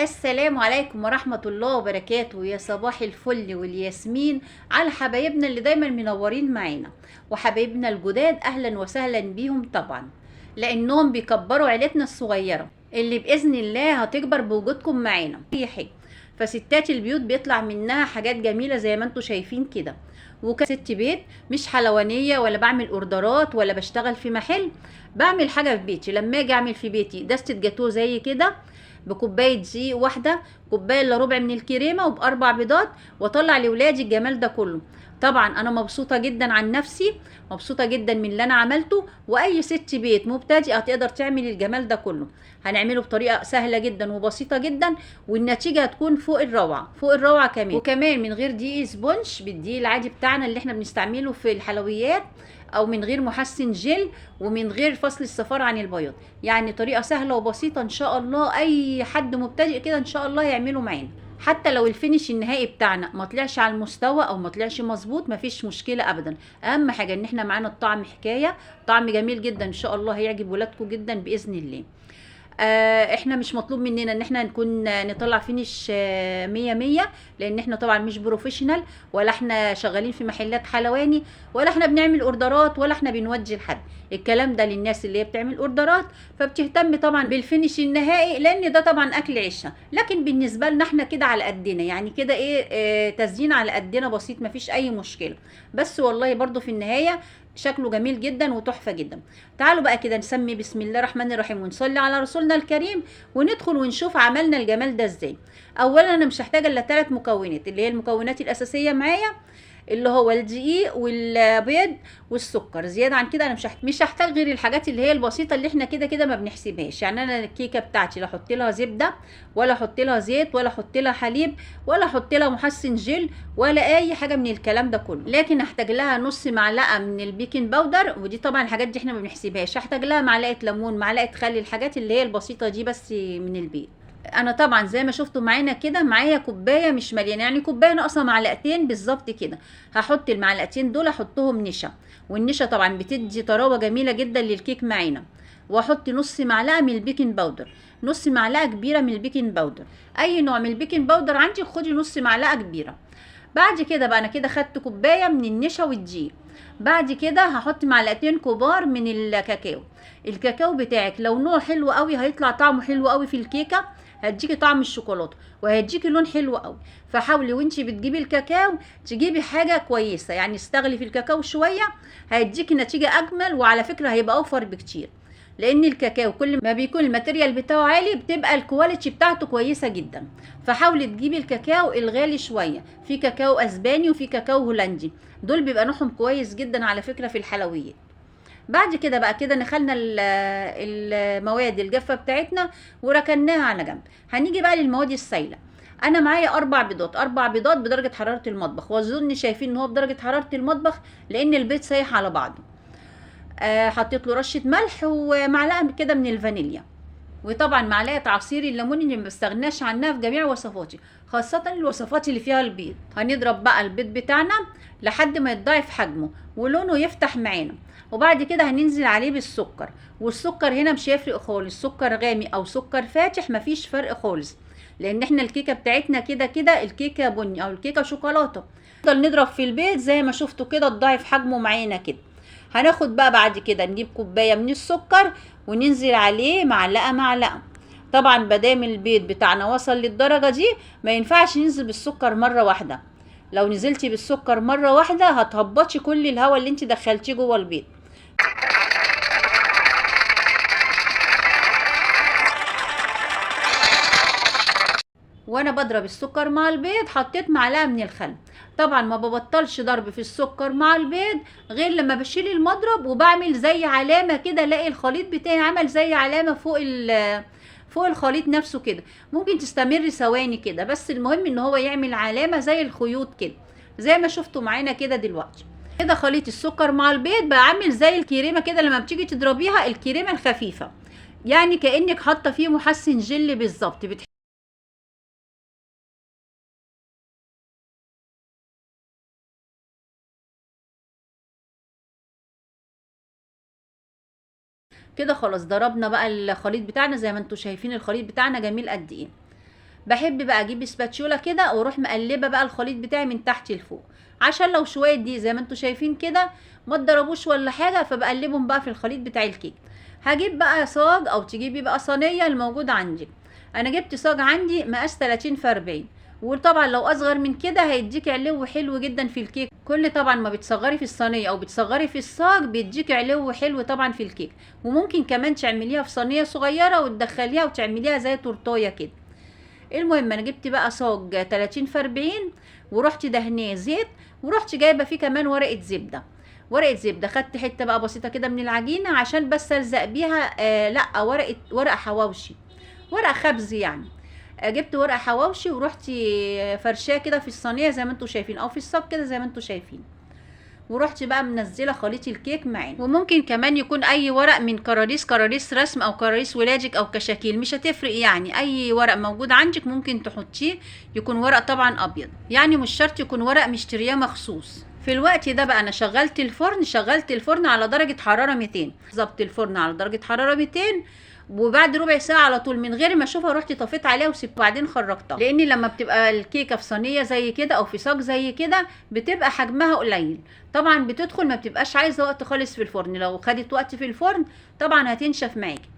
السلام عليكم ورحمة الله وبركاته. يا صباح الفل والياسمين على حبايبنا اللي دايما منورين معانا، وحبايبنا الجداد أهلا وسهلا بيهم طبعا، لأنهم بيكبروا عيلتنا الصغيرة اللي بإذن الله هتكبر بوجودكم معانا أي حاجة. فستات البيوت بيطلع منها حاجات جميلة زي ما انتوا شايفين كده. وكست بيت مش حلوانية ولا بعمل اوردرات ولا بشتغل في محل، بعمل حاجة في بيتي. لما اجي اعمل في بيتي دستة جاتوه زي كده بكوبايه دقيق واحده، كوبايه الا ربع من الكريمه، وباربع بيضات، واطلع لاولادي الجمال ده كله. طبعا انا مبسوطه جدا عن نفسي، مبسوطه جدا من اللي انا عملته، واي ست بيت مبتدئه تقدر تعمل الجمال ده كله. هنعمله بطريقه سهله جدا وبسيطه جدا، والنتيجه هتكون فوق الروعه، فوق الروعه كمان، وكمان من غير دقيق سبونج، بالدقيق العادي بتاعنا اللي احنا بنستعمله في الحلويات، او من غير محسن جل، ومن غير فصل الصفار عن البياض. يعني طريقه سهله وبسيطه ان شاء الله اي حد مبتدئ كده ان شاء الله يعمله معانا. حتى لو الفينش النهائي بتاعنا ما طلعش على المستوى او ما طلعش مظبوط مفيش مشكله ابدا، اهم حاجه ان احنا معانا الطعم حكايه، طعم جميل جدا ان شاء الله هيعجب ولادكم جدا باذن الله. احنا مش مطلوب مننا ان احنا نكون نطلع فينش مية مية، لان احنا طبعا مش بروفيشنال، ولا احنا شغالين في محلات حلواني، ولا احنا بنعمل اوردرات، ولا احنا بنوجه لحد. الكلام ده للناس اللي هي بتعمل اوردرات، فبتهتم طبعا بالفينش النهائي، لان ده طبعا اكل عيشها. لكن بالنسبه لنا احنا كده على قدنا، يعني كده ايه، تزيين على قدنا بسيط، مفيش اي مشكله. بس والله برضو في النهايه شكله جميل جدا وتحفه جدا. تعالوا بقى كده نسمي بسم الله الرحمن الرحيم ونصلي على رسولنا الكريم، وندخل ونشوف عملنا الجمال ده ازاي. اولا انا مش هحتاج الا 3 مكونات، اللي هي المكونات الاساسيه معايا، اللي هو الدقيق والبيض والسكر. زياده عن كده انا مش هحتاج غير الحاجات اللي هي البسيطه اللي احنا كده كده ما بنحسبهاش. يعني انا الكيكه بتاعتي لا احط لها زبده، ولا احط لها زيت، ولا احط لها حليب، ولا احط لها محسن جل، ولا اي حاجه من الكلام ده كله. لكن هحتاج لها نص معلقه من البيكنج باودر، ودي طبعا الحاجات دي احنا ما بنحسبهاش. هحتاج لها معلقه ليمون، معلقه خل، الحاجات اللي هي البسيطه دي بس من البيت. انا طبعا زي ما شفتوا معانا كده معايا كوبايه مش مليانه، يعني كوبايه ناقصه معلقتين بالظبط كده. هحط المعلقتين دول احطهم نشا، والنشا طبعا بتدي طراوه جميله جدا للكيك معانا. واحط نص معلقه من البيكنج باودر، نص معلقه كبيره من البيكنج باودر. اي نوع من البيكنج باودر عندي خدي نص معلقه كبيره. بعد كده بقى انا كده خدت كوبايه من النشا والدقيق. بعد كده هحط معلقتين كبار من الكاكاو. الكاكاو بتاعك لو نوع حلو قوي هيطلع طعمه حلو قوي في الكيكه، هتديكي طعم الشوكولاته وهيديكي لون حلو قوي. فحاولي وانتي بتجيبي الكاكاو تجيبي حاجه كويسه، يعني استغلي في الكاكاو شويه، هيديكي نتيجه اجمل، وعلى فكره هيبقى اوفر بكتير. لان الكاكاو كل ما بيكون الماتيريال بتاعه عالي بتبقى الكواليتي بتاعته كويسه جدا. فحاولي تجيبي الكاكاو الغالي شويه، في كاكاو اسباني وفي كاكاو هولندي، دول بيبقى نوعهم كويس جدا على فكره في الحلويات. بعد كده بقى كده نخلنا المواد الجافه بتاعتنا وركناها على جنب. هنيجي بقى للمواد السائله. انا معايا 4 بيضات، 4 بيضات بدرجه حراره المطبخ، واظن شايفين ان هو بدرجه حراره المطبخ لان البيض سايح على بعضه. حطيت له رشه ملح ومعلقه كده من الفانيليا، وطبعا معلقه عصير الليمون اللي ما بستغناش عنها في جميع وصفاتي، خاصه الوصفات اللي فيها البيض. هنضرب بقى البيض بتاعنا لحد ما يتضاعف حجمه ولونه يفتح معانا، وبعد كده هننزل عليه بالسكر. والسكر هنا مش هيفرق خالص، سكر غامق او سكر فاتح مفيش فرق خالص، لان احنا الكيكه بتاعتنا كده كده الكيكه بني او الكيكه شوكولاته. نفضل نضرب في البيض زي ما شفتوا كده تضاعف حجمه معانا كده. هناخد بقى بعد كده نجيب كوبايه من السكر وننزل عليه معلقه معلقه. طبعا مادام البيض بتاعنا وصل للدرجه دي ما ينفعش ننزل بالسكر مره واحده. لو نزلتي بالسكر مره واحده هتهبطي كل الهواء اللي انت دخلتيه جوه البيض. وانا بضرب السكر مع البيض حطيت معلقه من الخل. طبعا ما ببطلش ضرب في السكر مع البيض غير لما بشيل المضرب وبعمل زي علامه كده، الاقي الخليط بتاعي عمل زي علامه فوق الخليط نفسه كده. ممكن تستمر ثواني كده، بس المهم ان هو يعمل علامه زي الخيوط كده، زي ما شفتوا معانا كده دلوقتي. كده خليط السكر مع البيض بقى عامل زي الكريمه كده، لما بتيجي تضربيها الكريمه الخفيفه، يعني كانك حاطه فيه محسن جل بالظبط. كده خلاص ضربنا بقى الخليط بتاعنا زي ما انتوا شايفين الخليط بتاعنا جميل قد ايه. بحب بقى اجيب سباتشوله كده واروح مقلبه بقى الخليط بتاعي من تحت لفوق، عشان لو شويه دي زي ما انتوا شايفين كده ما اتضربوش ولا حاجه، فبقلبهم بقى في الخليط بتاع الكيك. هجيب بقى صاج او تجيبي بقى صينيه الموجود عندك. انا جبت صاج عندي مقاس 30 في 40، وطبعا لو اصغر من كده هيديك علو حلو جدا في الكيك. كل طبعا ما بتصغري في الصينيه او بتصغري في الصاج بيديك علو حلو طبعا في الكيك. وممكن كمان تعمليها في صينيه صغيره وتدخليها وتعمليها زي تورتايه كده. المهم انا جبت بقى صاج 30 في 40 ورحت دهنيه زيت، ورحت جايبه فيه كمان ورقه زبده. ورقه زبده خدت حته بقى بسيطه كده من العجينه عشان بس الزق بيها، لا ورقه حواوشي، ورقه خبز يعني. جبت ورقه حواوشي ورحت فرشاه كده في الصينيه زي ما انتوا شايفين، او في الصاج كده زي ما انتوا شايفين. ورحت بقى منزله خليط الكيك معانا. وممكن كمان يكون اي ورق من كراريس رسم او كراريس ولاجيك او كشاكيل، مش هتفرق يعني، اي ورق موجود عندك ممكن تحطيه، يكون ورق طبعا ابيض، يعني مش شرط يكون ورق مشترياه مخصوص. في الوقت ده بقى انا شغلت الفرن على درجه حراره 200، ظبط الفرن على درجه حراره 200. وبعد ربع ساعه على طول من غير ما اشوفها رحت طفيت عليها وسبت، بعدين خرجتها، لان لما بتبقى الكيكه في صينيه زي كده او في صاج زي كده بتبقى حجمها قليل، طبعا بتدخل ما بتبقاش عايزه وقت خالص في الفرن. لو خدت وقت في الفرن طبعا هتنشف معاكي.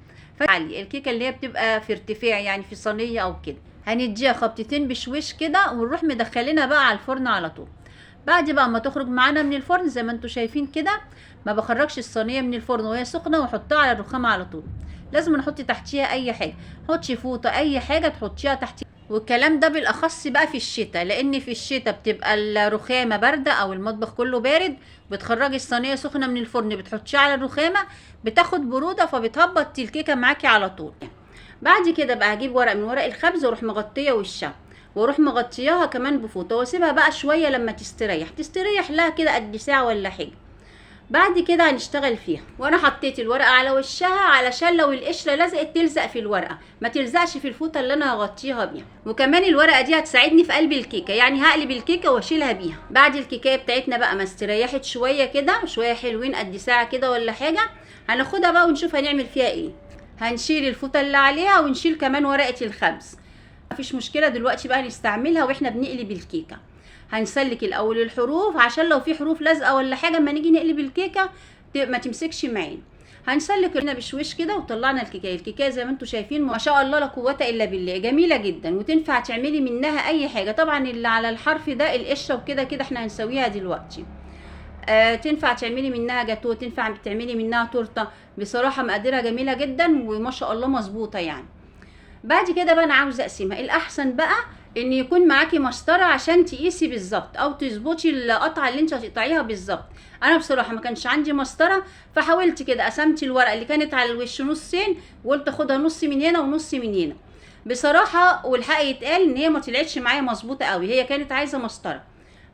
فعلي الكيكه اللي هي بتبقى في ارتفاع يعني في صينيه او كده هنديها خبطتين بشويش كده ونروح مدخلينها بقى على الفرن على طول. بعد بقى ما تخرج معانا من الفرن زي ما انتوا شايفين كده، ما بخرجش الصينيه من الفرن وهي سخنه واحطها على الرخامه على طول، لازم نحط تحتيها اي حاجه، حطي فوطه اي حاجه تحطيها تحتيها. والكلام ده بالاخص بقى في الشتاء، لان في الشتاء بتبقى الرخامه بارده او المطبخ كله بارد، بتخرجي الصينيه سخنه من الفرن بتحطيها على الرخامه بتاخد بروده فبتهبط الكيكه معاكي على طول. بعد كده بقى هجيب ورق من ورق الخبز واروح مغطيه وشها، واروح مغطياها كمان بفوطه واسيبها بقى شويه لما تستريح لها كده قد ساعه ولا حاجه. بعد كده هنشتغل فيها، وانا حطيت الورقه على وشها علشان لو القشره لزقت تلزق في الورقه ما تلزقش في الفوطه اللي انا هغطيها بيها. وكمان الورقه دي هتساعدني في قلب الكيكه، يعني هقلب الكيكه واشيلها بيها. بعد الكيكه بتاعتنا بقى ما استريحت شويه كده، شويه حلوين قد ساعه كده ولا حاجه، هناخدها بقى ونشوف هنعمل فيها ايه. هنشيل الفوطه اللي عليها ونشيل كمان ورقه الخبز، مفيش مشكله. دلوقتي بقى نستعملها واحنا بنقلب الكيكه. هنسلك الاول الحروف عشان لو في حروف لازقه ولا حاجه اما نيجي نقلب الكيكه ما تمسكش معانا. هنسلك هنا بشويش كده وطلعنا الكيكه زي ما انتم شايفين ما شاء الله لا قوه الا بالله، جميله جدا وتنفع تعملي منها اي حاجه. طبعا اللي على الحرف ده القشره وكده كده احنا هنسويها دلوقتي. تنفع تعملي منها جاتو، تنفع تعملي منها تورته، بصراحه مقاديرها جميله جدا وما شاء الله مظبوطه يعني. بعد كده بقى انا عاوزه اقسمها. الاحسن بقى ان يكون معاكي مسطره عشان تقيسي بالظبط او تظبطي القطعه اللي انت هتقطعيها بالظبط. انا بصراحه ما كانش عندي مسطره فحاولت كده قسمت الورقه اللي كانت على الوش نصين وقلت اخدها نص من هنا ونص من هنا. بصراحه والحق يتقال ان هي ما طلعتش معايا مظبوطه قوي، هي كانت عايزه مسطره.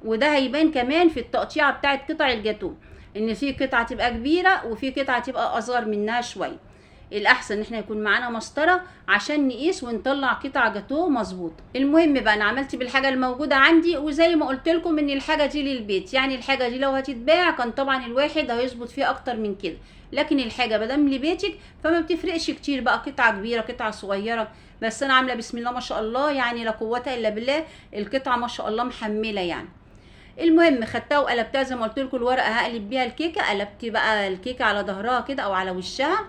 وده هيبان كمان في التقطيعه بتاعه قطع الجاتو، ان في قطعه تبقى كبيره وفي قطعه تبقى اصغر منها شويه. الاحسن ان احنا يكون معانا مسطره عشان نقيس ونطلع قطع جاتوه مظبوط. المهم بقى انا عملت بالحاجه الموجوده عندي، وزي ما قلت لكم ان الحاجه دي للبيت، يعني الحاجه دي لو هتتباع كان طبعا الواحد هيظبط فيها اكتر من كده، لكن الحاجه مادام لبيتك فما بتفرقش كتير بقى قطعه كبيره قطعه صغيره. بس انا عامله بسم الله ما شاء الله يعني لا قوه الا بالله، القطعه ما شاء الله محمله يعني. المهم خدتها وقلبتها زي ما قلت لكم، الورقه هقلب بيها الكيكه، قلبت بقى الكيكه على ظهرها كده او على وشها.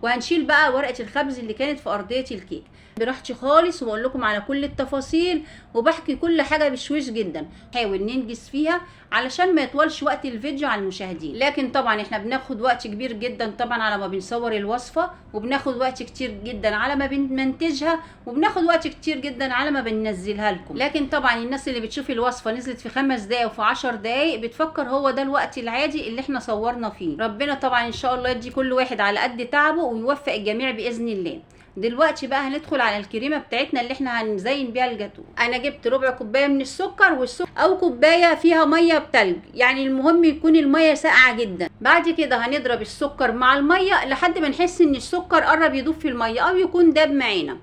وهنشيل بقى ورقه الخبز اللي كانت في ارضيه الكيك براحتي خالص، وبقول لكم على كل التفاصيل وبحكي كل حاجه بشويش جدا، نحاول ننجز فيها علشان ما يطولش وقت الفيديو على المشاهدين. لكن طبعا احنا بناخد وقت كبير جدا طبعا على ما بنصور الوصفه، وبناخد وقت كتير جدا على ما بنمنتجها، وبناخد وقت كتير جدا على ما بننزلها لكم. لكن طبعا الناس اللي بتشوف الوصفه نزلت في 5 دقايق وفي 10 دقايق بتفكر هو ده الوقت العادي اللي احنا صورنا فيه. ربنا طبعا ان شاء الله يدي كل واحد على قد تعبه ويوفق الجميع باذن الله. دلوقتي بقى هندخل على الكريمه بتاعتنا اللي احنا هنزين بيها الجاتو. انا جبت ربع كوبايه من السكر، والسكر او كوبايه فيها ميه بتلج، يعني المهم يكون الميه ساقعه جدا. بعد كده هنضرب السكر مع الميه لحد ما نحس ان السكر قرب يدوب في الميه او يكون داب معانا.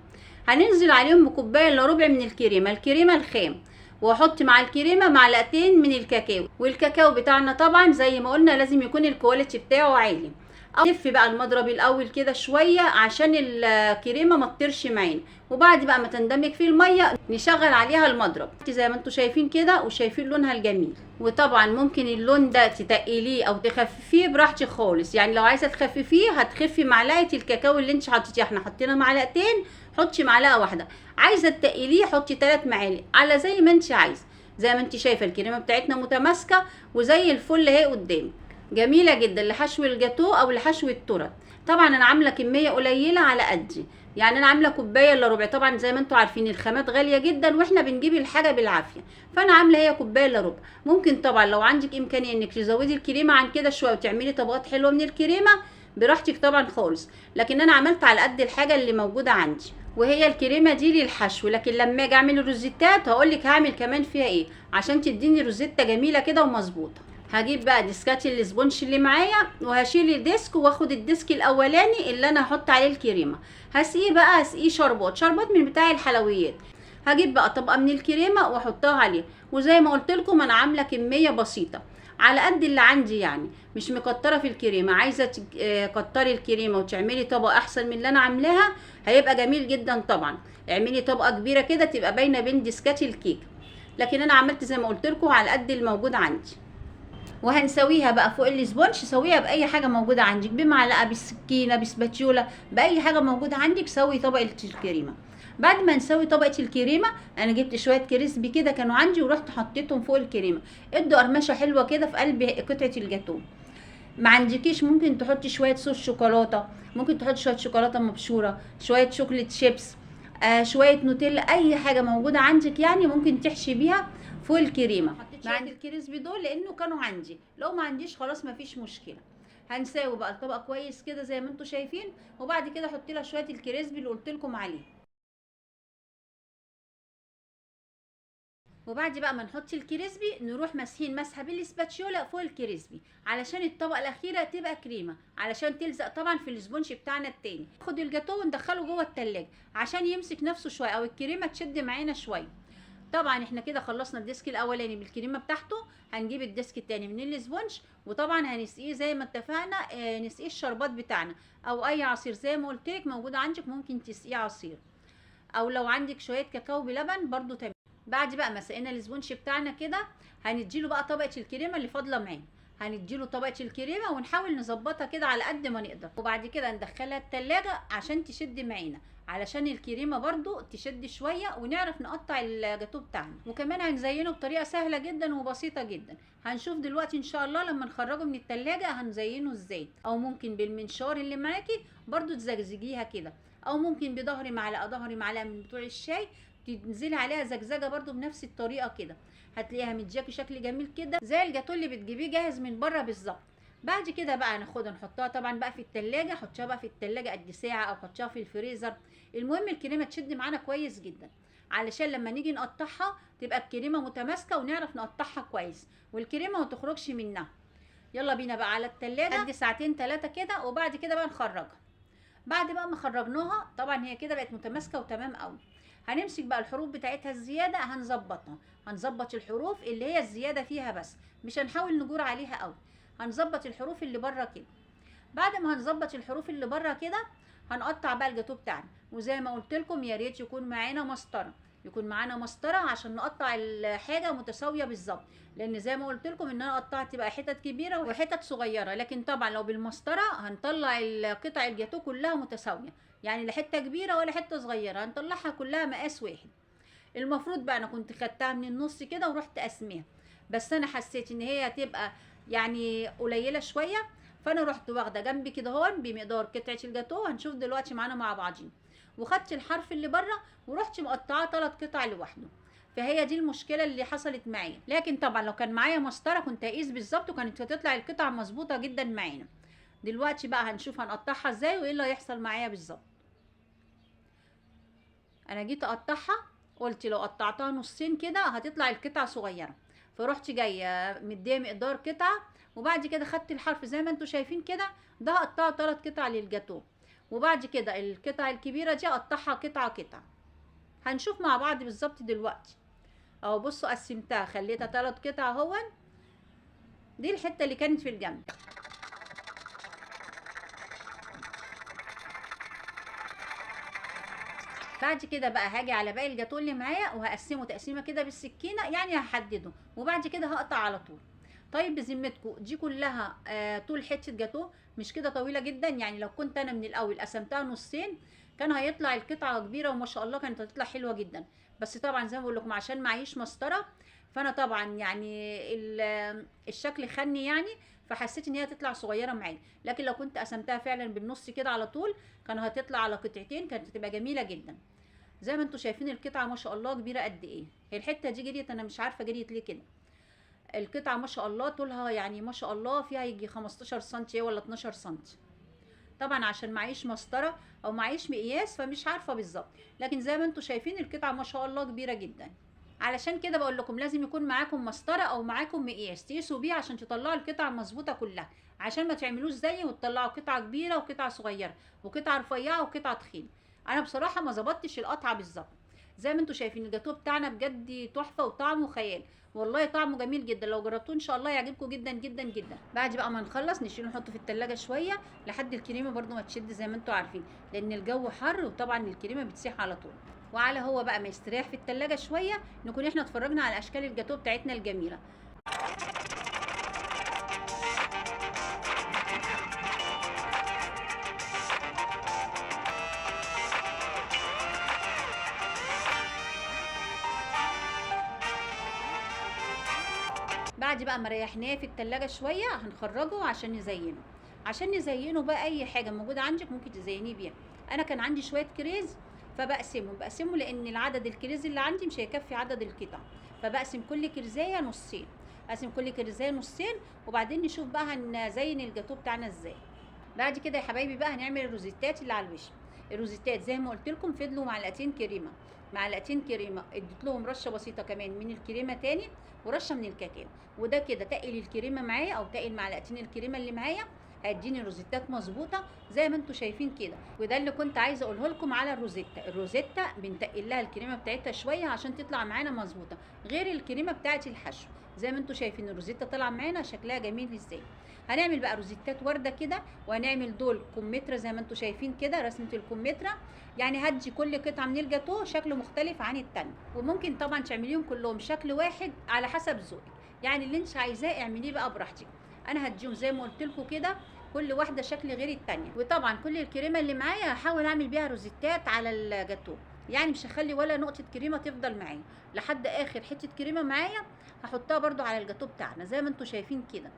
هننزل عليهم بكوبايه الا ربع من الكريمه الخام، واحط مع الكريمه معلقتين من الكاكاو. والكاكاو بتاعنا طبعا زي ما قلنا لازم يكون الكواليتي بتاعه عالي. او لف بقى المضرب الاول كده شويه عشان الكريمه ما تطيرش معانا. وبعد بقى ما تندمج في الميه نشغل عليها المضرب زي ما انتم شايفين كده، وشايفين لونها الجميل. وطبعا ممكن اللون ده تتقليه او تخففيه براحتك خالص، يعني لو عايزه تخففيه هتخفي معلقه الكاكاو اللي انت حطيتيها، احنا حطينا معلقتين، حطي معلقه واحده. عايزه تقليه حطي 3 معالق على زي ما انت عايزه. زي ما انت شايفه الكريمه بتاعتنا متماسكه وزي الفل اهي قدامك، جميله جدا لحشو الجاتو او لحشو التورت. طبعا انا عامله كميه قليله على قدي، يعني انا عامله كوبايه الا ربع. طبعا زي ما انتم عارفين الخامات غاليه جدا واحنا بنجيب الحاجه بالعافيه، فانا عامله هي كوبايه الا ربع. ممكن طبعا لو عندك امكانيه انك تزودي الكريمه عن كده شويه وتعملي طبقات حلوه من الكريمه براحتك طبعا خالص، لكن انا عملت على قد الحاجه اللي موجوده عندي. وهي الكريمه دي للحشو، لكن لما اجي اعمل الروزيتات هقول لك هعمل كمان فيها ايه عشان تديني روزيتا جميله كده ومظبوطه. هجيب بقى ديسكات الاسبونش اللي معايا وهشيل الديسك واخد الديسك الاولاني اللي انا هحط عليه الكريمه، هسقيه بقى، هسقيه شربات من بتاع الحلويات. هجيب بقى طبقه من الكريمه واحطها عليه، وزي ما قلت لكم انا عامله كميه بسيطه على قد اللي عندي، يعني مش مكتره في الكريمه. عايزه تكتري الكريمه وتعملي طبقه احسن من اللي انا عاملاها هيبقى جميل جدا. طبعا اعملي طبقه كبيره كده تبقى باينه بين ديسكات الكيك، لكن انا عملت زي ما قلت لكم على قد الموجود عندي. وهنسويها بقى فوق الاسبونج، سويها باي حاجه موجوده عندك، بمعلقه، بالسكينه، بسباتيولا، باي حاجه موجوده عندك سوي طبقه الكريمه. بعد ما نسوي طبقه الكريمه انا جبت شويه كريسبي كده كانوا عندي ورحت حطيتهم فوق الكريمه، ادوا قرمشه حلوه كده في قلب قطعه الجاتو. ما عندكيش ممكن تحطي شويه صوص شوكولاته، ممكن تحطي شويه شوكولاته مبشوره، شويه شوكليت شيبس، شويه نوتيلا، اي حاجه موجوده عندك يعني ممكن تحشي بيها فوق الكريمه. مع الكريسبي دول لانه كانوا عندي، لو ما عنديش خلاص ما فيش مشكله. هنساوي بقى الطبق كويس كده زي ما انتم شايفين، وبعد كده احط لها شويه الكريسبي اللي قلت لكم عليه. وبعد بقى ما نحط الكريسبي نروح مسحين مسحه بالسباتشولا فوق الكريسبي علشان الطبقه الاخيره تبقى كريمه، علشان تلزق طبعا في الاسبونج بتاعنا التاني. ناخد الجاتو وندخله جوه التلاجة عشان يمسك نفسه شويه او الكريمه تشد معانا شويه. طبعا احنا كده خلصنا الديسك الاولاني بالكريمه بتاعته، هنجيب الديسك التاني من الاسبونج وطبعا هنسقيه زي ما اتفقنا، نسقيه الشربات بتاعنا او اي عصير زي ما قلت لك موجود عندك، ممكن تسقيه عصير او لو عندك شويه كاكاو بلبن برضو تمام. بعد بقى ما سقينا الاسبونج بتاعنا كده هنديله بقى طبقه الكريمه اللي فاضله معانا، هنديله طبقه الكريمه ونحاول نظبطها كده على قد ما نقدر، وبعد كده ندخلها التلاجة عشان تشد معانا، علشان الكريمه برضو تشد شويه ونعرف نقطع الجاتو بتاعنا. وكمان هنزينه بطريقه سهله جدا وبسيطه جدا، هنشوف دلوقتي ان شاء الله لما نخرجه من التلاجة هنزينه ازاي. او ممكن بالمنشار اللي معاكي برضو تزغزغيها كده، او ممكن بظهر معلقه من بتوع الشاي تنزلي عليها زجزجه برضو بنفس الطريقه كده، هتلاقيها مدياكي شكل جميل كده زي الجاتو اللي بتجيبيه جاهز من بره بالظبط. بعد كده بقى ناخدها نحطها طبعا بقى في التلاجة، حطيها بقى في التلاجة قد ساعه او حطيها في الفريزر. المهم الكريمه تشد معانا كويس جدا علشان لما نيجي نقطعها تبقى الكريمه متماسكه ونعرف نقطعها كويس والكريمه ما تخرجش منها. يلا بينا بقى على التلاجة قد ساعتين 3 كده، وبعد كده بقى نخرجها. بعد بقى ما خرجناها طبعا هي كده بقت متماسكه وتمام قوي. هنمسك بقى الحروف بتاعتها الزياده هنظبطها، هنظبط الحروف اللي هي الزياده فيها بس، مش هنحاول نجور عليها قوي، هنظبط الحروف اللي بره كده. بعد ما هنظبط الحروف اللي بره كده هنقطع بقى الجاتو بتاعنا. وزي ما قلت لكم يا ريت يكون معانا مسطره، يكون معانا مسطره عشان نقطع الحاجه متساويه بالظبط، لان زي ما قلت لكم ان انا قطعت بقى حتت كبيره وحتت صغيره، لكن طبعا لو بالمسطره هنطلع القطع الجاتو كلها متساويه، يعني لا حته كبيره ولا حته صغيره، هنطلعها كلها مقاس واحد. المفروض بقى انا كنت خدتها من النص كده ورحت قسميها، بس انا حسيت ان هي هتبقى يعني قليله شويه، فانا رحت واخده جنبي كده هون بمقدار قطعه الجاتو، هنشوف دلوقتي معانا مع بعضين. وخدت الحرف اللي بره ورحت مقطعاه 3 قطع لوحده. فهي دي المشكله اللي حصلت معايا، لكن طبعا لو كان معايا مسطره كنت هقيس بالظبط وكانت هتطلع القطع مظبوطه جدا معانا. دلوقتي بقى هنشوف هنقطعها ازاي وايه اللي هيحصل معايا بالظبط. انا جيت اقطعها قلت لو قطعتها نصين كده هتطلع القطعه صغيره، فرحت جايه مديه مقدار قطعه، وبعد كده خدت الحرف زي ما انتم شايفين كده، ده هقطعه 3 قطع للجاتو، وبعد كده القطع الكبيره دي اقطعها قطعه قطعه. هنشوف مع بعض بالظبط دلوقتي. اهو بصوا قسمتها خليتها 3 قطع اهون، دي الحته اللي كانت في الجنب. بعد كده بقى هاجي على باقي الجاتوه اللي معايا وهقسمه تقسيمه كده بالسكينه، يعني هحدده وبعد كده هقطع على طول. طيب بذمتكم دي كلها طول حته جاتوه مش كده طويله جدا؟ يعني لو كنت انا من الاول قسمتها نصين كان هيطلع القطعه كبيره وما شاء الله كانت هتطلع حلوه جدا. بس طبعا زي ما بقول لكم عشان معيش مسطره، فانا طبعا يعني الشكل خني يعني، فحسيت ان هي تطلع صغيره معايا. لكن لو كنت قسمتها فعلا بالنص كده على طول كان هتطلع على قطعتين، كانت هتبقى جميله جدا. زي ما انتم شايفين القطعه ما شاء الله كبيره قد ايه. هي الحته دي جريت، انا مش عارفه جريت ليه كده. القطعه ما شاء الله طولها يعني ما شاء الله فيها يجي 15 سم ولا 12 سم. طبعا عشان معيش مسطره او معيش مقياس فمش عارفه بالظبط، لكن زي ما انتم شايفين القطعه ما شاء الله كبيره جدا. علشان كده بقول لكم لازم يكون معاكم مسطره او معاكم مقياس تقيسوا بيه عشان تطلعوا القطعه مظبوطه كلها، عشان ما تعملوش زيي وتطلعوا قطعه كبيره وقطعه صغيره وقطعه رفيعه وقطعه تخينه. انا بصراحه ما ظبطتش القطعه بالظبط. زي ما انتم شايفين الجاتوه بتاعنا بجد تحفه وطعمه خيال، والله طعمه جميل جدا. لو جربتوه ان شاء الله يعجبكم جدا جدا جدا. بعد بقى ما نخلص نشيله نحطه في التلاجة شويه لحد الكريمه برده ما تشد زي ما انتم عارفين، لان الجو حر وطبعا الكريمه بتسيح على طول. وعلى هو بقى ما يستريح في التلاجة شويه نكون احنا اتفرجنا على اشكال الجاتوه بتاعتنا الجميله. بعد بقى ما ريحناه في التلاجة شويه هنخرجه عشان نزينه. عشان نزينه بقى اي حاجه موجوده عندك ممكن تزينيه بيها. انا كان عندي شويه كريز فبقسمه لان العدد الكريز اللي عندي مش هيكفي عدد القطع، فبقسم كل كرزايه نصين. اقسم كل كرزايه نصين وبعدين نشوف بقى هنزين الجاتوه بتاعنا ازاي. بعد كده يا حبايبي بقى هنعمل الروزيتات اللي على الوش. الروزيتات زي ما قلت لكم فضلوا معلقتين كريمه، معلقتين كريمه اديت لهم رشه بسيطه كمان من الكريمه تاني ورشه من الكاكاو، وده كده تقل الكريمه معايا او تقل معلقتين الكريمه اللي معايا هيديني روزيتات مظبوطه زي ما انتم شايفين كده. وده اللي كنت عايزه اقوله لكم على الروزيتا. الروزيتا بنتقل لها الكريمه بتاعتها شويه عشان تطلع معانا مظبوطه غير الكريمه بتاعت الحشو. زي ما انتم شايفين الروزيتا طالعه معانا شكلها جميل ازاي. هنعمل بقى روزيتات ورده كده وهنعمل دول كمثرى زي ما انتم شايفين كده رسمه الكمثرى، يعني هدي كل قطعه من الجاتوه شكل مختلف عن التاني. وممكن طبعا تعمليهم كلهم شكل واحد على حسب ذوقك، يعني اللي انت عايزاه اعمليه بقى براحتك. انا هديهم زي ما قلت لكم كده كل واحده شكل غير التانيه. وطبعا كل الكريمه اللي معايا هحاول اعمل بيها روزيتات على الجاتوه، يعني مش هخلي ولا نقطه كريمه تفضل معايا لحد اخر حته كريمه معايا هحطها برده على الجاتوه بتاعنا زي ما انتم شايفين كده.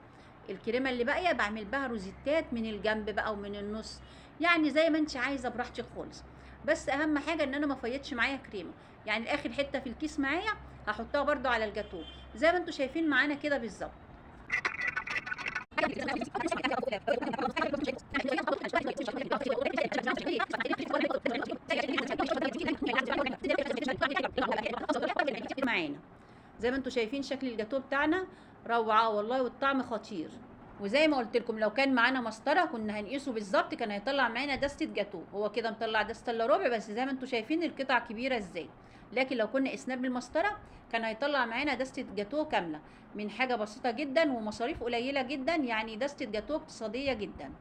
الكريمه اللي باقيه بعمل بها روزيتات من الجنب بقى ومن النص، يعني زي ما انت عايزه براحتك خالص. بس اهم حاجه ان انا ما فيتش معايا كريمه، يعني اخر حته في الكيس معايا هحطها برده على الجاتوه زي ما انتم شايفين معانا كده بالظبط. معانا زي ما انتم شايفين شكل الجاتوه بتاعنا روعه والله والطعم خطير. وزي ما قلت لكم لو كان معانا مسطره كنا هنقيسه بالظبط كان هيطلع معانا دستة جاتوه. هو كده مطلع دستة الا ربع، بس زي ما انتم شايفين القطع كبيره ازاي. لكن لو كنا قسناه بالمسطره كان هيطلع معانا دستة جاتوه كامله من حاجه بسيطه جدا ومصاريف قليله جدا، يعني دستة جاتوه اقتصاديه جدا.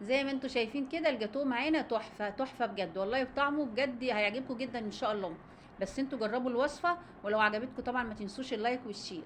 زي ما انتوا شايفين كده الجاتوه معانا تحفه تحفه بجد والله، وطعمه بجد هيعجبكم جدا ان شاء الله. بس انتوا جربوا الوصفه، ولو عجبتكم طبعا ما تنسوش اللايك والشير.